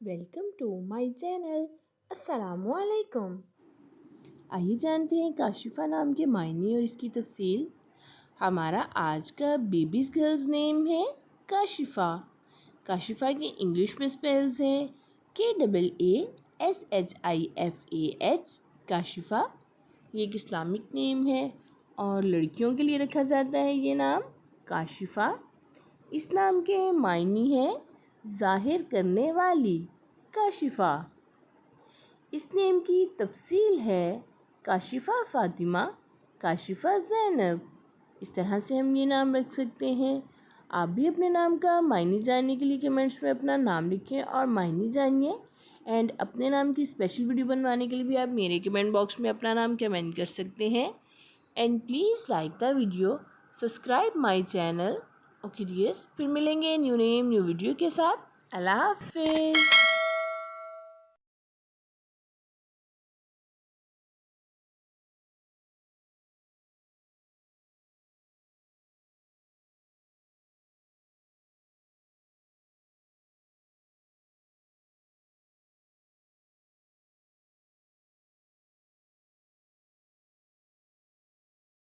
Welcome to my channel. السلام علیکم۔ آئیے جانتے ہیں کاشفہ نام کے معنی اور اس کی تفصیل۔ ہمارا آج کا بیبیز گرلز نیم ہے کاشفہ۔ کاشفہ کے انگلش میں سپیلز ہے KAASHIFAH کاشفہ۔ یہ ایک اسلامک نیم ہے اور لڑکیوں کے لیے رکھا جاتا ہے یہ نام کاشفہ۔ اس نام کے معنی ہے ظاہر کرنے والی کاشفہ۔ اس نیم کی تفصیل ہے کاشفہ فاطمہ، کاشفہ زینب۔ اس طرح سے ہم یہ نام رکھ سکتے ہیں۔ آپ بھی اپنے نام کا معنی جاننے کے لیے کمنٹس میں اپنا نام لکھیں اور معنی جانیے، اینڈ اپنے نام کی اسپیشل ویڈیو بنوانے کے لیے بھی آپ میرے کمنٹ باکس میں اپنا نام کمنٹ کر سکتے ہیں، and please like the video, subscribe my channel. Okay dears, پھر ملیں گے نیو نیم نیو ویڈیو کے ساتھ۔ اللہ حافظ۔